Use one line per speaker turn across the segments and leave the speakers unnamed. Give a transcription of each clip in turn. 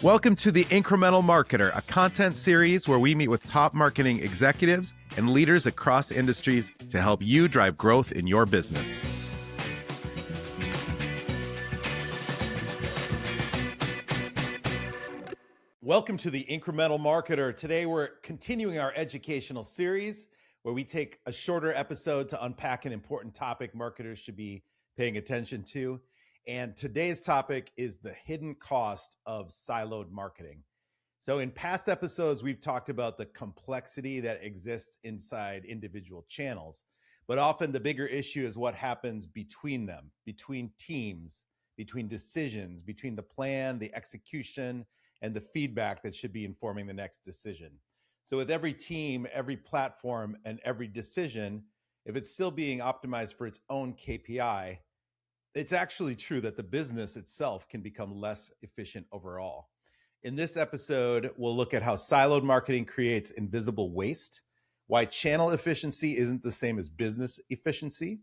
Welcome to the Incremental Marketer, a content series where we meet with top marketing executives and leaders across industries to help you drive growth in your business. Welcome to the Incremental Marketer. Today we're continuing our educational series where we take a shorter episode to unpack an important topic marketers should be paying attention to. And today's topic is the hidden cost of siloed marketing. So in past episodes, we've talked about the complexity that exists inside individual channels, but often the bigger issue is what happens between them, between teams, between decisions, between the plan, the execution, and the feedback that should be informing the next decision. So with every team, every platform, and every decision, if it's still being optimized for its own KPI, it's actually true that the business itself can become less efficient overall. In this episode, we'll look at how siloed marketing creates invisible waste, why channel efficiency isn't the same as business efficiency,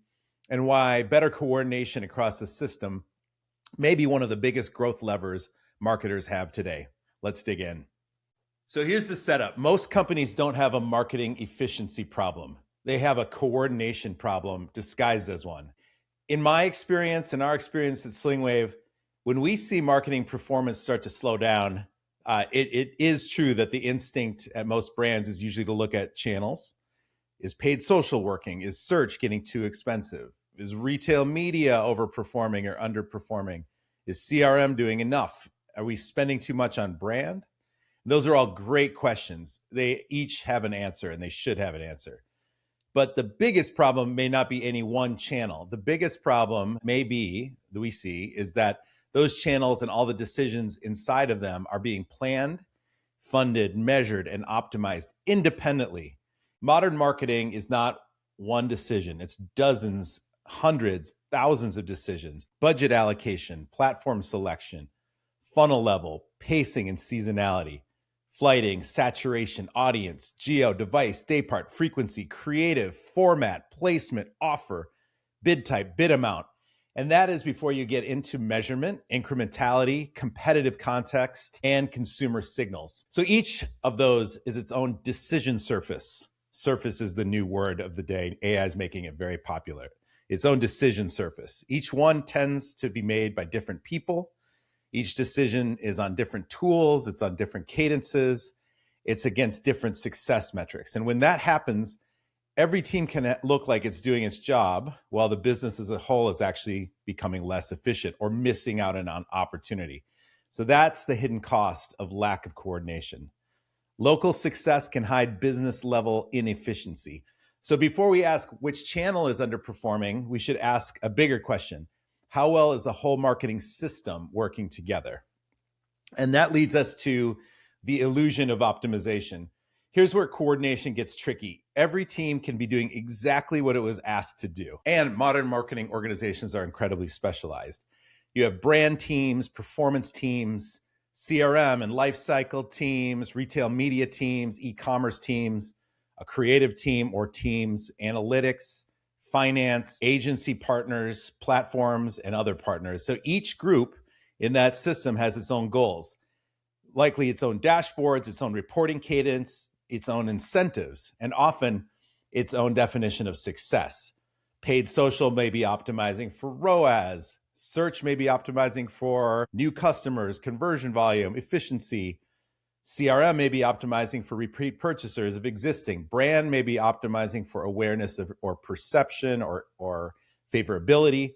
and why better coordination across the system may be one of the biggest growth levers marketers have today. Let's dig in. So here's the setup. Most companies don't have a marketing efficiency problem. They have a coordination problem disguised as one. In my experience and our experience at Slingwave, when we see marketing performance start to slow down, it is true that the instinct at most brands is usually to look at channels. Is paid social working? Is search getting too expensive? Is retail media overperforming or underperforming? Is CRM doing enough? Are we spending too much on brand? Those are all great questions. They each have an answer and they should have an answer. But the biggest problem may not be any one channel. The biggest problem may be, that we see, is that those channels and all the decisions inside of them are being planned, funded, measured, and optimized independently. Modern marketing is not one decision. It's dozens, hundreds, thousands of decisions. Budget allocation, platform selection, funnel level, pacing and seasonality, flighting, saturation, audience, geo, device, daypart, frequency, creative, format, placement, offer, bid type, bid amount. And that is before you get into measurement, incrementality, competitive context, and consumer signals. So each of those is its own decision surface. Surface is the new word of the day. AI is making it very popular. Its own decision surface. Each one tends to be made by different people. Each decision is on different tools, it's on different cadences, it's against different success metrics. And when that happens, every team can look like it's doing its job while the business as a whole is actually becoming less efficient or missing out on an opportunity. So that's the hidden cost of lack of coordination. Local success can hide business level inefficiency. So before we ask which channel is underperforming, we should ask a bigger question. How well is the whole marketing system working together? And that leads us to the illusion of optimization. Here's where coordination gets tricky. Every team can be doing exactly what it was asked to do. And modern marketing organizations are incredibly specialized. You have brand teams, performance teams, CRM and lifecycle teams, retail media teams, e-commerce teams, a creative team or teams, analytics, finance, agency partners, platforms, and other partners. So each group in that system has its own goals, likely its own dashboards, its own reporting cadence, its own incentives, and often its own definition of success. Paid social may be optimizing for ROAS. Search may be optimizing for new customers, conversion volume, efficiency. CRM may be optimizing for repeat purchasers of existing. Brand may be optimizing for awareness of, or perception or favorability.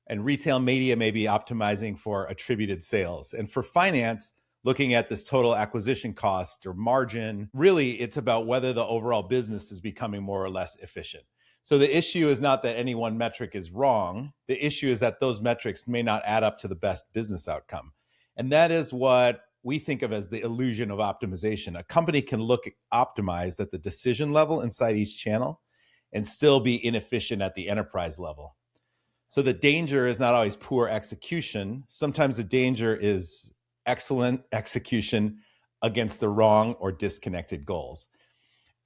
And retail media may be optimizing for attributed sales. And for finance, looking at this total acquisition cost or margin, really it's about whether the overall business is becoming more or less efficient. So the issue is not that any one metric is wrong. The issue is that those metrics may not add up to the best business outcome. And that is what we think of as the illusion of optimization. A company can look optimized at the decision level inside each channel and still be inefficient at the enterprise level. So the danger is not always poor execution. Sometimes the danger is excellent execution against the wrong or disconnected goals.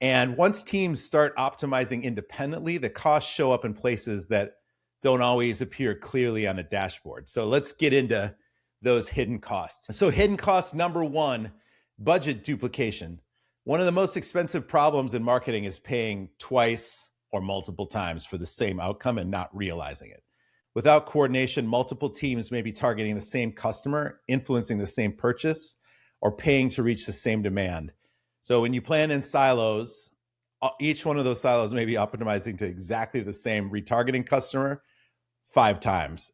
And once teams start optimizing independently, the costs show up in places that don't always appear clearly on a dashboard. So let's get into those hidden costs. So hidden cost number one, budget duplication. One of the most expensive problems in marketing is paying twice or multiple times for the same outcome and not realizing it. Without coordination, multiple teams may be targeting the same customer, influencing the same purchase, or paying to reach the same demand. So when you plan in silos, each one of those silos may be optimizing to exactly the same retargeting customer 5 times.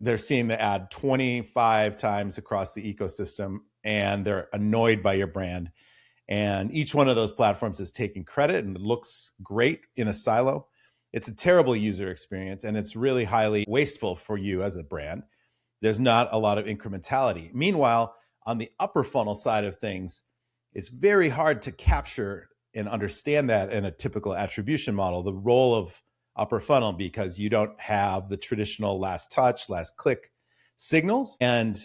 They're seeing the ad 25 times across the ecosystem, and they're annoyed by your brand. And each one of those platforms is taking credit and it looks great in a silo. It's a terrible user experience, and it's really highly wasteful for you as a brand. There's not a lot of incrementality. Meanwhile, on the upper funnel side of things, it's very hard to capture and understand that in a typical attribution model, the role of upper funnel, because you don't have the traditional last touch, last click signals. And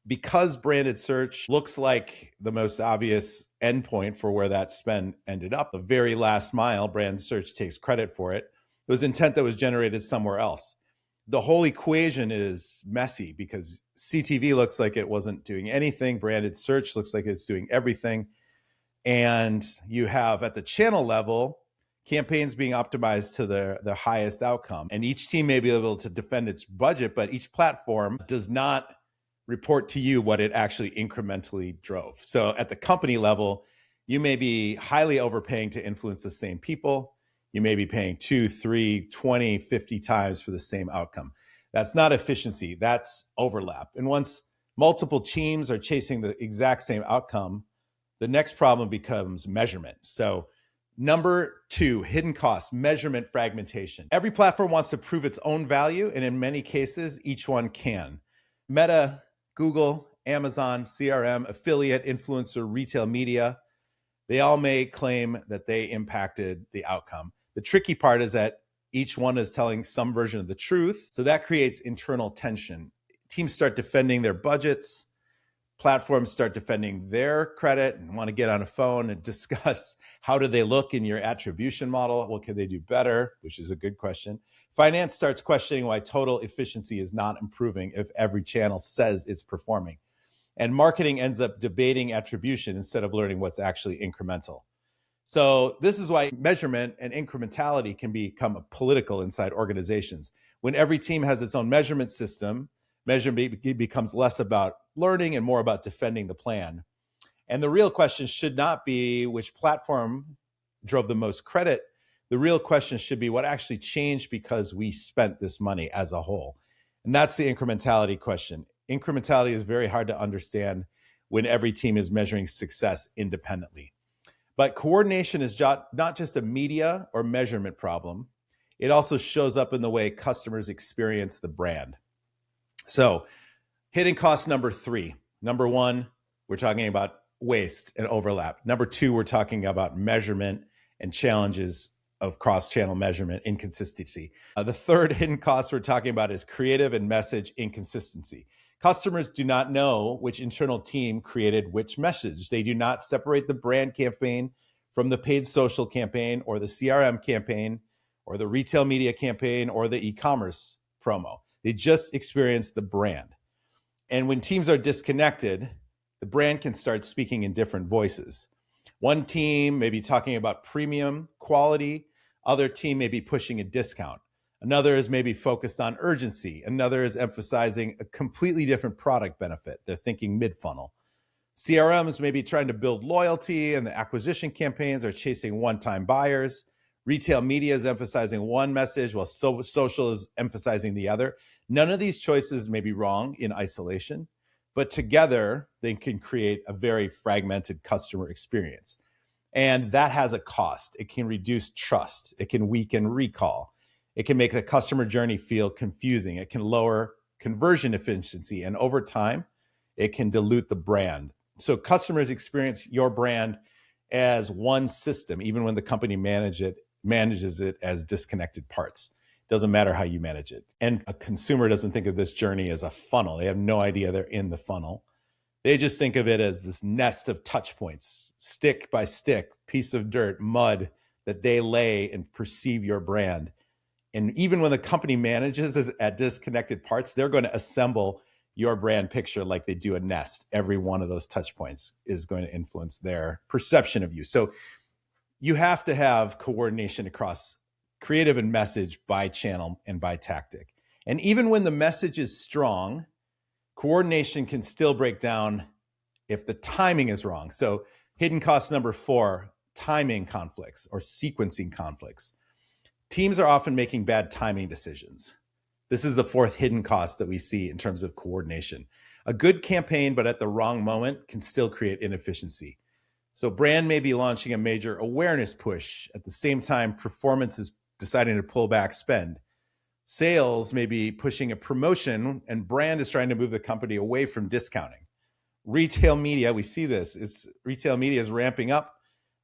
because branded search looks like the most obvious endpoint for where that spend ended up, the very last mile, brand search takes credit for it. It was intent that was generated somewhere else. The whole equation is messy because CTV looks like it wasn't doing anything. Branded search looks like it's doing everything. And you have at the channel level, campaigns being optimized to the highest outcome. And each team may be able to defend its budget, but each platform does not report to you what it actually incrementally drove. So at the company level, you may be highly overpaying to influence the same people. You may be paying 2, 3, 20, 50 times for the same outcome. That's not efficiency, that's overlap. And once multiple teams are chasing the exact same outcome, the next problem becomes measurement. So number 2, hidden costs, measurement fragmentation. Every platform wants to prove its own value, and in many cases, each one can. Meta, Google, Amazon, CRM, affiliate, influencer, retail media, they all may claim that they impacted the outcome. The tricky part is that each one is telling some version of the truth. So that creates internal tension. Teams start defending their budgets. Platforms start defending their credit and want to get on a phone and discuss how do they look in your attribution model? What can they do better? Which is a good question. Finance starts questioning why total efficiency is not improving if every channel says it's performing. And marketing ends up debating attribution instead of learning what's actually incremental. So this is why measurement and incrementality can become political inside organizations. When every team has its own measurement system, measurement becomes less about learning and more about defending the plan. And the real question should not be which platform drove the most credit. The real question should be what actually changed because we spent this money as a whole. And that's the incrementality question. Incrementality is very hard to understand when every team is measuring success independently. But coordination is not just a media or measurement problem. It also shows up in the way customers experience the brand. So hidden cost number 3. Number 1, we're talking about waste and overlap. Number 2, we're talking about measurement and challenges of cross-channel measurement, inconsistency. The third hidden cost we're talking about is creative and message inconsistency. Customers do not know which internal team created which message. They do not separate the brand campaign from the paid social campaign or the CRM campaign or the retail media campaign or the e-commerce promo. They just experience the brand. And when teams are disconnected, the brand can start speaking in different voices. One team may be talking about premium quality. Other team may be pushing a discount. Another is maybe focused on urgency. Another is emphasizing a completely different product benefit. They're thinking mid-funnel. CRMs may be trying to build loyalty, and the acquisition campaigns are chasing one-time buyers. Retail media is emphasizing one message, while social is emphasizing the other. None of these choices may be wrong in isolation, but together they can create a very fragmented customer experience. And that has a cost. It can reduce trust. It can weaken recall. It can make the customer journey feel confusing. It can lower conversion efficiency. And over time, it can dilute the brand. So customers experience your brand as one system, even when the company manages it as disconnected parts. It doesn't matter how you manage it. And a consumer doesn't think of this journey as a funnel. They have no idea they're in the funnel. They just think of it as this nest of touch points, stick by stick, piece of dirt, mud that they lay and perceive your brand. And even when the company manages at disconnected parts, they're going to assemble your brand picture like they do a nest. Every one of those touch points is going to influence their perception of you. So you have to have coordination across creative and message by channel and by tactic. And even when the message is strong, coordination can still break down if the timing is wrong. So hidden cost number 4, timing conflicts or sequencing conflicts. Teams are often making bad timing decisions. This is the 4th hidden cost that we see in terms of coordination. A good campaign, but at the wrong moment, can still create inefficiency. So brand may be launching a major awareness push. At the same time, performance is deciding to pull back spend. Sales may be pushing a promotion, and brand is trying to move the company away from discounting. Retail media, we see this, retail media is ramping up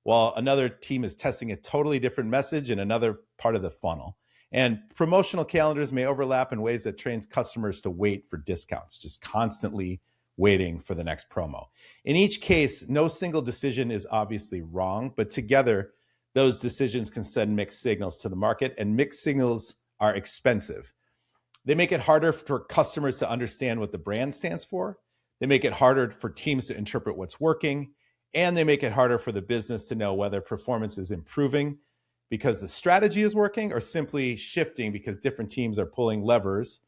while another team is testing a totally different message in another part of the funnel. And promotional calendars may overlap in ways that trains customers to wait for discounts, just constantly waiting for the next promo. In each case, no single decision is obviously wrong, but together, those decisions can send mixed signals to the market, and mixed signals are expensive. They make it harder for customers to understand what the brand stands for. They make it harder for teams to interpret what's working, and they make it harder for the business to know whether performance is improving because the strategy is working or simply shifting because different teams are pulling levers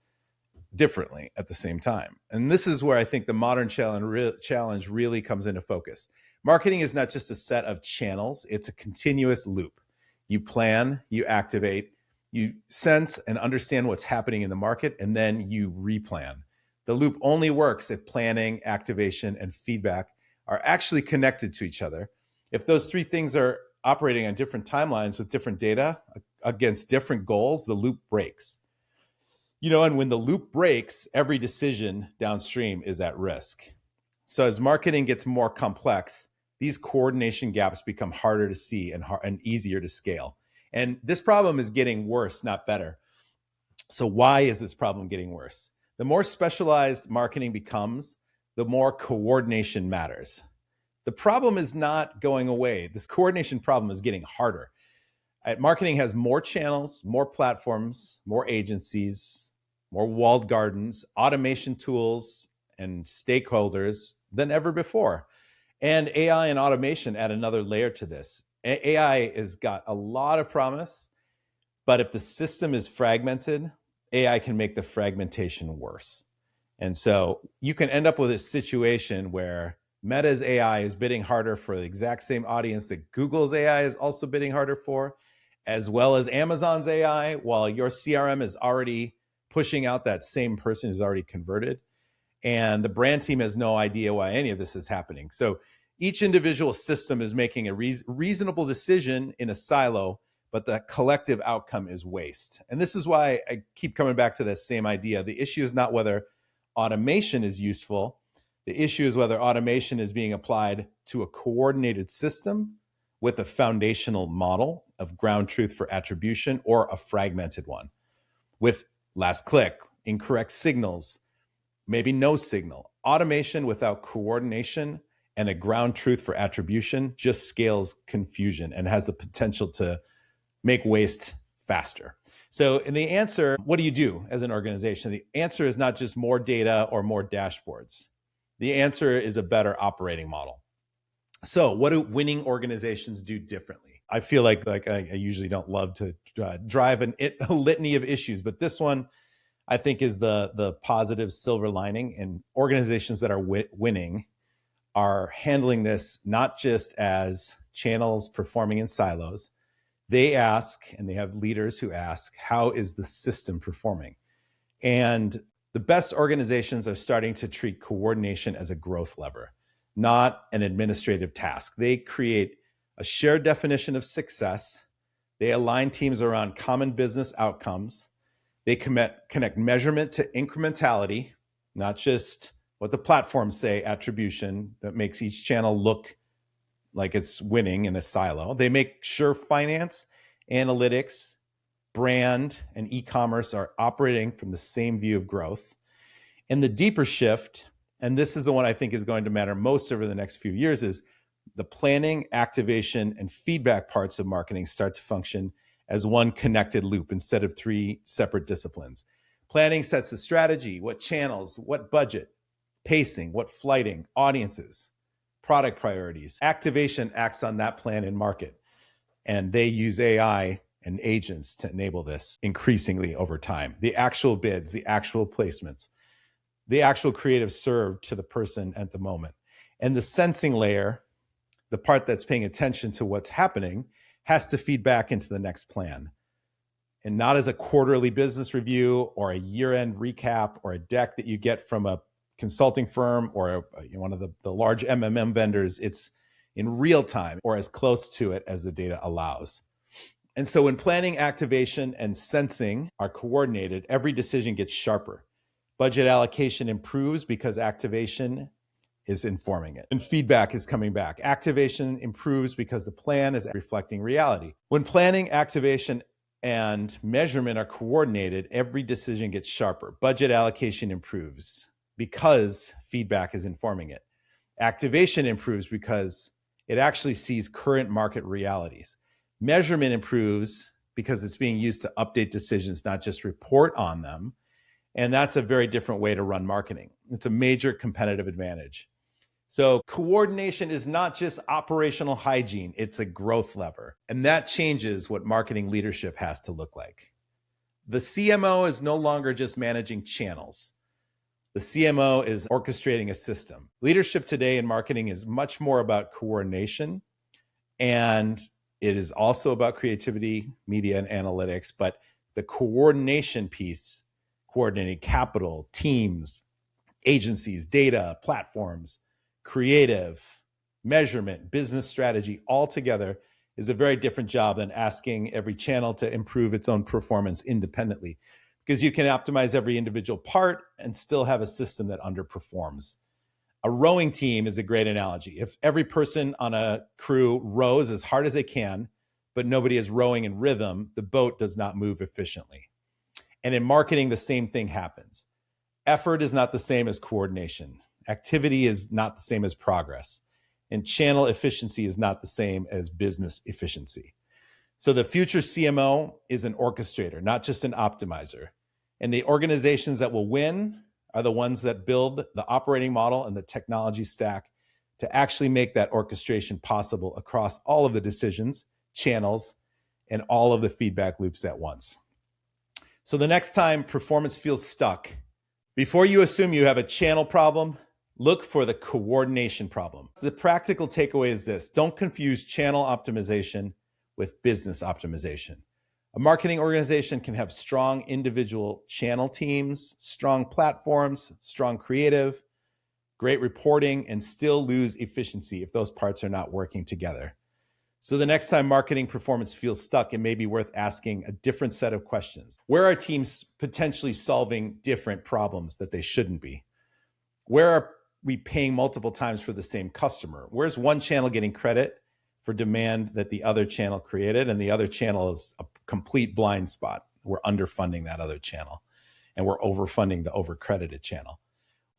differently at the same time. And this is where I think the modern challenge really comes into focus. Marketing is not just a set of channels, it's a continuous loop. You plan, you activate, you sense and understand what's happening in the market, and then you replan. The loop only works if planning, activation, and feedback are actually connected to each other. If those 3 things are operating on different timelines with different data against different goals, the loop breaks. And when the loop breaks, every decision downstream is at risk. So as marketing gets more complex, these coordination gaps become harder to see and easier to scale. And this problem is getting worse, not better. So why is this problem getting worse? The more specialized marketing becomes, the more coordination matters. The problem is not going away. This coordination problem is getting harder. Marketing has more channels, more platforms, more agencies, more walled gardens, automation tools, and stakeholders than ever before. And AI and automation add another layer to this. AI has got a lot of promise, but if the system is fragmented, AI can make the fragmentation worse. And so you can end up with a situation where Meta's AI is bidding harder for the exact same audience that Google's AI is also bidding harder for, as well as Amazon's AI, while your CRM is already pushing out that same person who's already converted. And the brand team has no idea why any of this is happening. So each individual system is making a reasonable decision in a silo, but the collective outcome is waste. And this is why I keep coming back to that same idea. The issue is not whether automation is useful. The issue is whether automation is being applied to a coordinated system with a foundational model of ground truth for attribution or a fragmented one with last click, incorrect signals, maybe no signal. Automation without coordination and a ground truth for attribution just scales confusion and has the potential to make waste faster. So in the answer, what do you do as an organization? The answer is not just more data or more dashboards. The answer is a better operating model. So what do winning organizations do differently? I feel like I usually don't love to drive a litany of issues, but this one I think is the positive silver lining. And organizations that are winning are handling this not just as channels performing in silos. They ask, and they have leaders who ask, how is the system performing? And the best organizations are starting to treat coordination as a growth lever, not an administrative task. They create a shared definition of success. They align teams around common business outcomes. They connect measurement to incrementality, not just what the platforms say, attribution that makes each channel look like it's winning in a silo. They make sure finance, analytics, brand, and e-commerce are operating from the same view of growth. And the deeper shift, and this is the one I think is going to matter most over the next few years, is the planning, activation, and feedback parts of marketing start to function as one connected loop instead of 3 separate disciplines. Planning sets the strategy, what channels, what budget, pacing, what flighting, audiences, product priorities. Activation acts on that plan in market, and they use AI and agents to enable this increasingly over time. The actual bids, the actual placements, the actual creative served to the person at the moment. And the sensing layer, the part that's paying attention to what's happening, has to feed back into the next plan. And not as a quarterly business review or a year-end recap or a deck that you get from a consulting firm or one of the large MMM vendors. It's in real time or as close to it as the data allows. And so when planning, activation, and sensing are coordinated, every decision gets sharper. Budget allocation improves because activation is informing it. And feedback is coming back. Activation improves because the plan is reflecting reality. When planning, activation, and measurement are coordinated, every decision gets sharper. Budget allocation improves because feedback is informing it. Activation improves because it actually sees current market realities. Measurement improves because it's being used to update decisions, not just report on them. And that's a very different way to run marketing. It's a major competitive advantage. So coordination is not just operational hygiene, it's a growth lever. And that changes what marketing leadership has to look like. The CMO is no longer just managing channels. The CMO is orchestrating a system. Leadership today in marketing is much more about coordination, and it is also about creativity, media, and analytics. But the coordination piece, coordinating capital, teams, agencies, data, platforms, creative, measurement, business strategy, all together is a very different job than asking every channel to improve its own performance independently, because you can optimize every individual part and still have a system that underperforms. A rowing team is a great analogy. If every person on a crew rows as hard as they can, but nobody is rowing in rhythm, the boat does not move efficiently. And in marketing, the same thing happens. Effort is not the same as coordination. Activity is not the same as progress. And channel efficiency is not the same as business efficiency. So the future CMO is an orchestrator, not just an optimizer. And the organizations that will win are the ones that build the operating model and the technology stack to actually make that orchestration possible across all of the decisions, channels, and all of the feedback loops at once. So the next time performance feels stuck, before you assume you have a channel problem, look for the coordination problem. The practical takeaway is this: don't confuse channel optimization with business optimization. A marketing organization can have strong individual channel teams, strong platforms, strong creative, great reporting, and still lose efficiency if those parts are not working together. So the next time marketing performance feels stuck, it may be worth asking a different set of questions. Where are teams potentially solving different problems that they shouldn't be? Where are we paying multiple times for the same customer? Where's one channel getting credit for demand that the other channel created, and the other channel is a complete blind spot? We're underfunding that other channel, and we're overfunding the overcredited channel.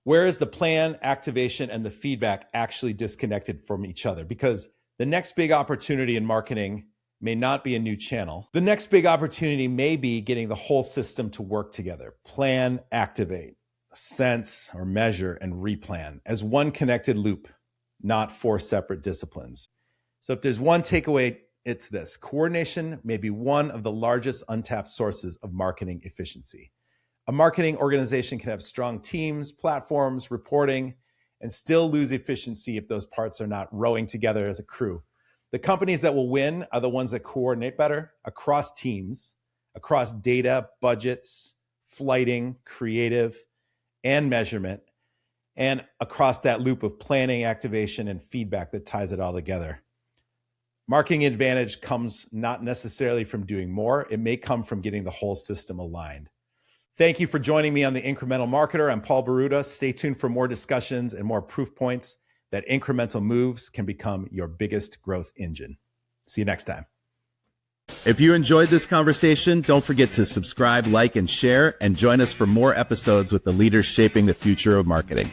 Where is the plan, activation, and the feedback actually disconnected from each other? Because the next big opportunity in marketing may not be a new channel. The next big opportunity may be getting the whole system to work together. Plan, activate, sense or measure, and replan as one connected loop, not four separate disciplines. So if there's one takeaway, it's this: coordination may be one of the largest untapped sources of marketing efficiency. A marketing organization can have strong teams, platforms, reporting, and still lose efficiency if those parts are not rowing together as a crew. The companies that will win are the ones that coordinate better across teams, across data, budgets, flighting, creative, and measurement, and across that loop of planning, activation, and feedback that ties it all together. Marketing advantage comes not necessarily from doing more. It may come from getting the whole system aligned. Thank you for joining me on the Incremental Marketer. I'm Paul Boruta. Stay tuned for more discussions and more proof points that incremental moves can become your biggest growth engine. See you next time. If you enjoyed this conversation, don't forget to subscribe, like, and share, and join us for more episodes with the leaders shaping the future of marketing.